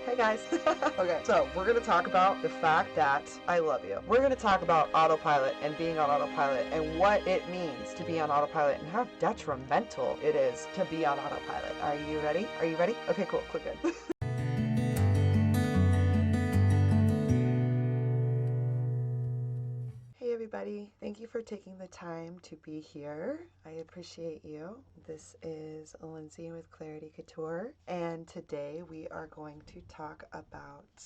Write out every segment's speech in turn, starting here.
Hey guys. Okay, so we're gonna talk about the fact that I love you. We're gonna talk about autopilot and being on autopilot and what it means to be on autopilot and how detrimental it is to be on autopilot. Are you ready? Are you ready? Okay, cool. Click in. Hey everybody, thank you for taking the time to be here. I appreciate you. This is Lindsay with Clarity Couture, and today we are going to talk about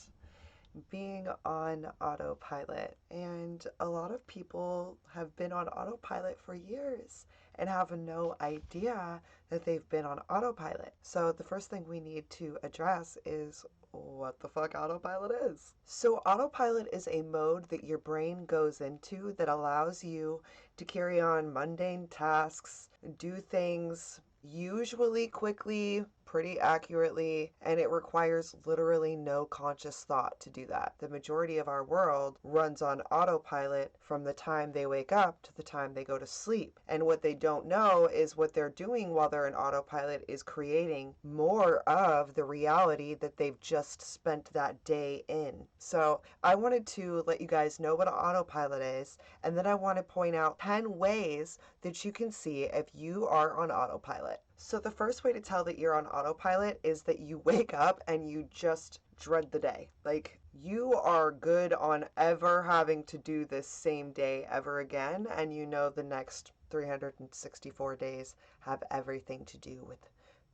being on autopilot. And a lot of people have been on autopilot for years and have no idea that they've been on autopilot. So the first thing we need to address is what the fuck autopilot is. So autopilot is a mode that your brain goes into that allows you to carry on mundane tasks, do things usually quickly, pretty accurately, and it requires literally no conscious thought to do that. The majority of our world runs on autopilot from the time they wake up to the time they go to sleep. And what they don't know is what they're doing while they're in autopilot is creating more of the reality that they've just spent that day in. So I wanted to let you guys know what autopilot is, and then I want to point out 10 ways that you can see if you are on autopilot. So the first way to tell that you're on autopilot is that you wake up and you just dread the day. Like, you are good on ever having to do this same day ever again, and you know the next 364 days have everything to do with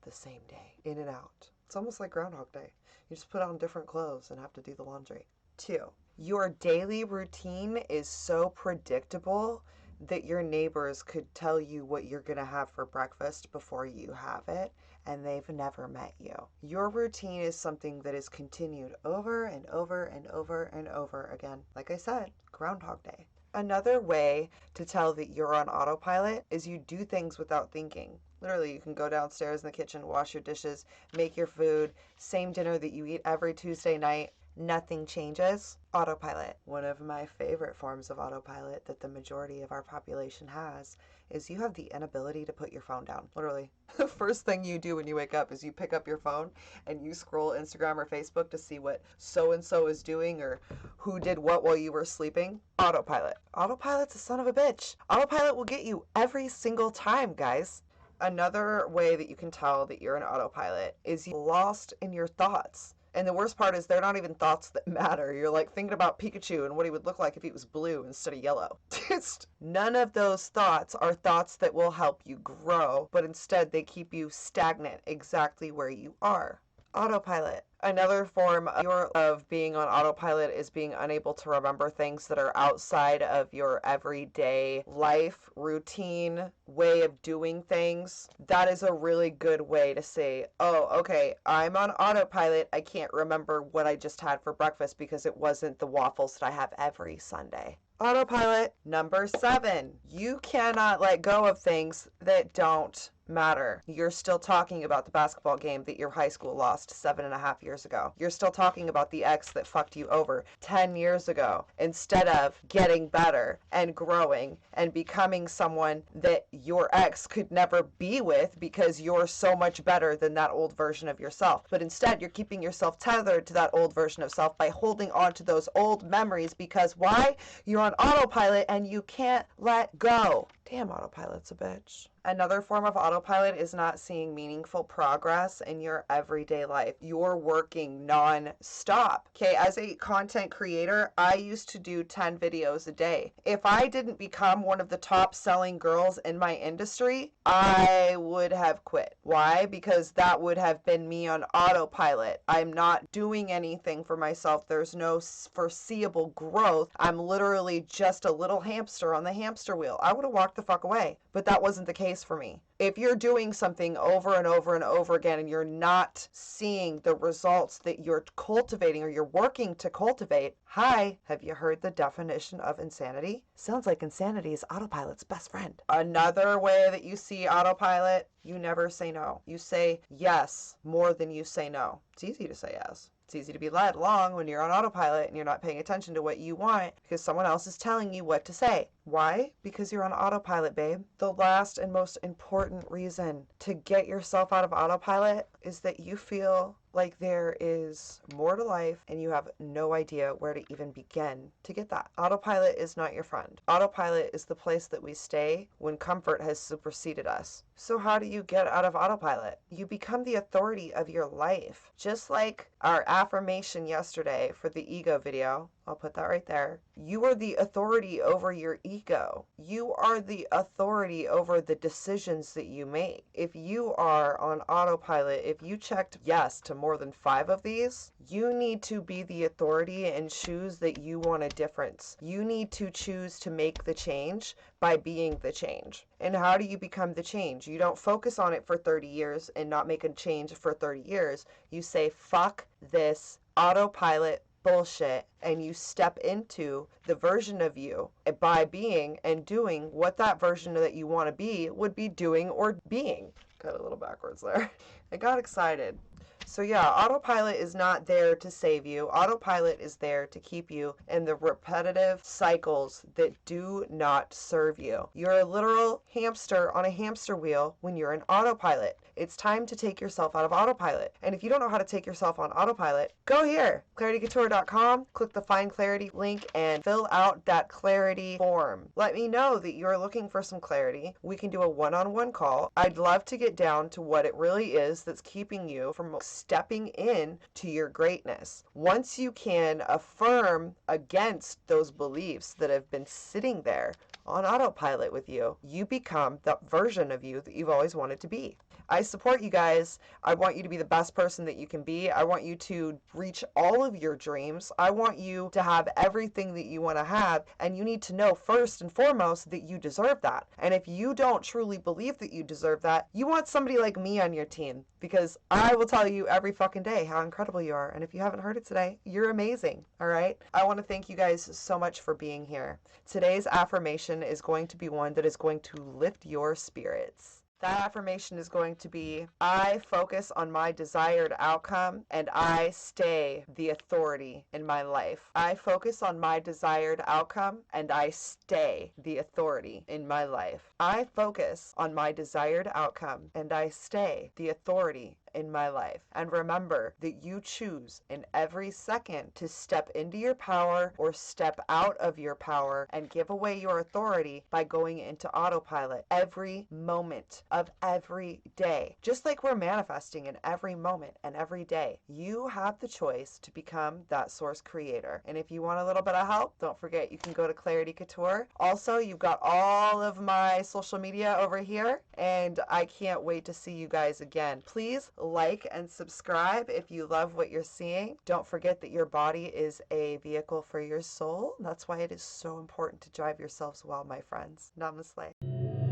the same day, in and out. It's almost like Groundhog Day. You just put on different clothes and have to do the laundry. 2, your daily routine is so predictable that your neighbors could tell you what you're going to have for breakfast before you have it, and they've never met you. Your routine is something that is continued over and over and over and over again. Like I said, Groundhog Day. Another way to tell that you're on autopilot is you do things without thinking. Literally, you can go downstairs in the kitchen, wash your dishes, make your food, same dinner that you eat every Tuesday night. Nothing changes. Autopilot. One of my favorite forms of autopilot that the majority of our population has is you have the inability to put your phone down. Literally. The first thing you do when you wake up is you pick up your phone and you scroll Instagram or Facebook to see what so-and-so is doing or who did what while you were sleeping. Autopilot. Autopilot's a son of a bitch. Autopilot will get you every single time, guys. Another way that you can tell that you're an autopilot is you're lost in your thoughts. And the worst part is they're not even thoughts that matter. You're like thinking about Pikachu and what he would look like if he was blue instead of yellow. Just none of those thoughts are thoughts that will help you grow, but instead they keep you stagnant exactly where you are. Autopilot. Another form of being on autopilot is being unable to remember things that are outside of your everyday life, routine, way of doing things. That is a really good way to say, oh, okay, I'm on autopilot. I can't remember what I just had for breakfast because it wasn't the waffles that I have every Sunday. Autopilot. Number 7, you cannot let go of things that don't matter. You're still talking about the basketball game that your high school lost 7.5 years ago. You're still talking about the ex that fucked you over 10 years ago, instead of getting better and growing and becoming someone that your ex could never be with because you're so much better than that old version of yourself. But instead, you're keeping yourself tethered to that old version of self by holding on to those old memories because why? You're on autopilot and you can't let go. Damn, autopilot's a bitch. Another form of autopilot is not seeing meaningful progress in your everyday life. You're working non-stop. Okay, as a content creator, I used to do 10 videos a day. If I didn't become one of the top selling girls in my industry, I would have quit. Why? Because that would have been me on autopilot. I'm not doing anything for myself. There's no foreseeable growth. I'm literally just a little hamster on the hamster wheel. I would have walked the fuck away, but that wasn't the case for me. If you're doing something over and over and over again and you're not seeing the results that you're cultivating or you're working to cultivate, hi, have you heard the definition of insanity? Sounds like insanity is autopilot's best friend. Another way that you see autopilot, you never say no. You say yes more than you say no. It's easy to say yes. It's easy to be led along when you're on autopilot and you're not paying attention to what you want because someone else is telling you what to say. Why? Because you're on autopilot, babe. The last and most important reason to get yourself out of autopilot is that you feel Like there is more to life and you have no idea where to even begin to get that. Autopilot is not your friend. Autopilot is the place that we stay when comfort has superseded us. So how do you get out of autopilot? You become the authority of your life. Just like our affirmation yesterday for the ego video, I'll put that right there. You are the authority over your ego. You are the authority over the decisions that you make. If you are on autopilot, if you checked yes to more than 5 of these, you need to be the authority and choose that you want a difference. You need to choose to make the change by being the change. And how do you become the change? You don't focus on it for 30 years and not make a change for 30 years. You say, fuck this autopilot bullshit, and you step into the version of you by being and doing what that version that you want to be would be doing or being. Got a little backwards there. I got excited. So yeah, autopilot is not there to save you. Autopilot is there to keep you in the repetitive cycles that do not serve you. You're a literal hamster on a hamster wheel when you're in autopilot. It's time to take yourself out of autopilot. And if you don't know how to take yourself on autopilot, go here, claritycouture.com, click the Find Clarity link and fill out that clarity form. Let me know that you're looking for some clarity. We can do a one-on-one call. I'd love to get down to what it really is that's keeping you from stepping in to your greatness. Once you can affirm against those beliefs that have been sitting there on autopilot with you, you become that version of you that you've always wanted to be. I support you guys. I want you to be the best person that you can be. I want you to reach all of your dreams. I want you to have everything that you want to have, and you need to know first and foremost that you deserve that. And if you don't truly believe that you deserve that, you want somebody like me on your team, because I will tell you every fucking day how incredible you are. And if you haven't heard it today, you're amazing. All right? I want to thank you guys so much for being here. Today's affirmation is going to be one that is going to lift your spirits. That affirmation is going to be, I focus on my desired outcome and I stay the authority in my life. I focus on my desired outcome and I stay the authority in my life. I focus on my desired outcome and I stay the authority in my life. And remember that you choose in every second to step into your power or step out of your power and give away your authority by going into autopilot every moment of every day. Just like we're manifesting in every moment and every day, you have the choice to become that source creator. And if you want a little bit of help, don't forget you can go to Clarity Couture. Also, you've got all of my social media over here, and I can't wait to see you guys again. Please like and subscribe if you love what you're seeing. Don't forget that your body is a vehicle for your soul. That's why it is so important to drive yourselves well, my friends. Namaste.